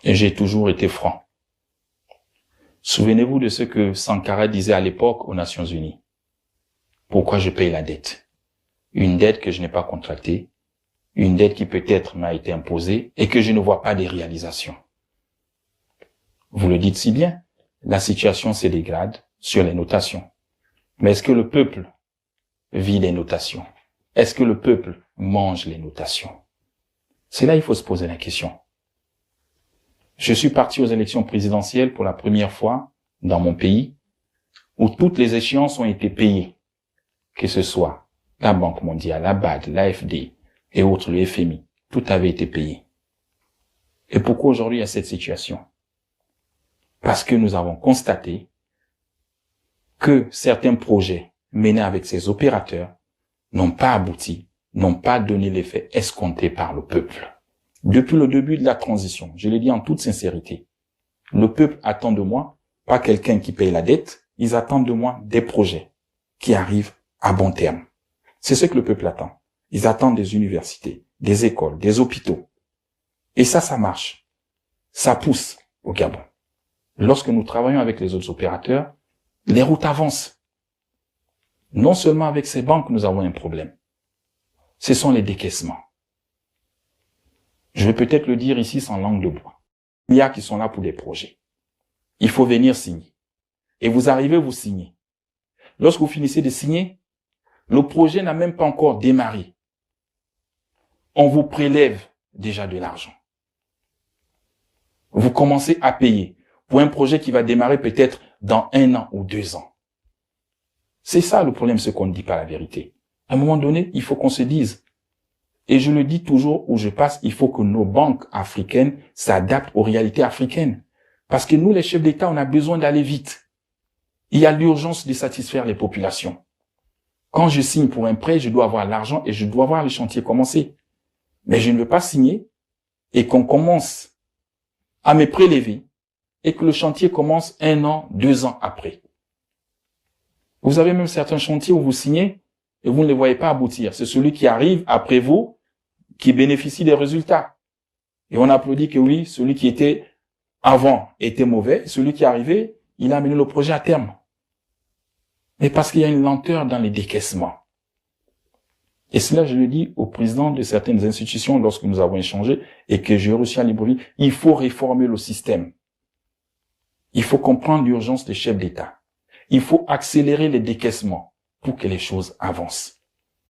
Et j'ai toujours été franc. Souvenez-vous de ce que Sankara disait à l'époque aux Nations Unies. Pourquoi je paye la dette? Une dette que je n'ai pas contractée, une dette qui peut-être m'a été imposée et que je ne vois pas des réalisations. Vous le dites si bien, la situation se dégrade sur les notations. Mais est-ce que le peuple vit les notations? Est-ce que le peuple mange les notations? C'est là qu'il faut se poser la question. Je suis parti aux élections présidentielles pour la première fois dans mon pays où toutes les échéances ont été payées, que ce soit la Banque mondiale, la BAD, l'AFD et autres, le FMI. Tout avait été payé. Et pourquoi aujourd'hui il y a cette situation? Parce que nous avons constaté que certains projets menés avec ces opérateurs n'ont pas abouti, n'ont pas donné l'effet escompté par le peuple. Depuis le début de la transition, je l'ai dit en toute sincérité, le peuple attend de moi, pas quelqu'un qui paye la dette, ils attendent de moi des projets qui arrivent à bon terme. C'est ce que le peuple attend. Ils attendent des universités, des écoles, des hôpitaux. Et ça marche. Ça pousse au Gabon. Lorsque nous travaillons avec les autres opérateurs, les routes avancent. Non seulement avec ces banques, nous avons un problème. Ce sont les décaissements. Je vais peut-être le dire ici sans langue de bois. Il y a qui sont là pour des projets. Il faut venir signer. Et vous arrivez, vous signez. Lorsque vous finissez de signer, le projet n'a même pas encore démarré. On vous prélève déjà de l'argent. Vous commencez à payer pour un projet qui va démarrer peut-être dans 1 an ou 2 ans. C'est ça le problème, ce qu'on ne dit pas la vérité. À un moment donné, il faut qu'on se dise, et je le dis toujours où je passe, il faut que nos banques africaines s'adaptent aux réalités africaines. Parce que nous, les chefs d'État, on a besoin d'aller vite. Il y a l'urgence de satisfaire les populations. Quand je signe pour un prêt, je dois avoir l'argent et je dois voir le chantier commencer. Mais je ne veux pas signer et qu'on commence à me prélever et que le chantier commence 1 an, 2 ans après. Vous avez même certains chantiers où vous signez et vous ne les voyez pas aboutir. C'est celui qui arrive après vous qui bénéficie des résultats. Et on applaudit que oui, celui qui était avant était mauvais, celui qui est arrivé, il a amené le projet à terme. Mais parce qu'il y a une lenteur dans les décaissements. Et cela, je le dis au président de certaines institutions lorsque nous avons échangé et que j'ai reçu à Libreville, il faut réformer le système. Il faut comprendre l'urgence des chefs d'État. Il faut accélérer les décaissements pour que les choses avancent.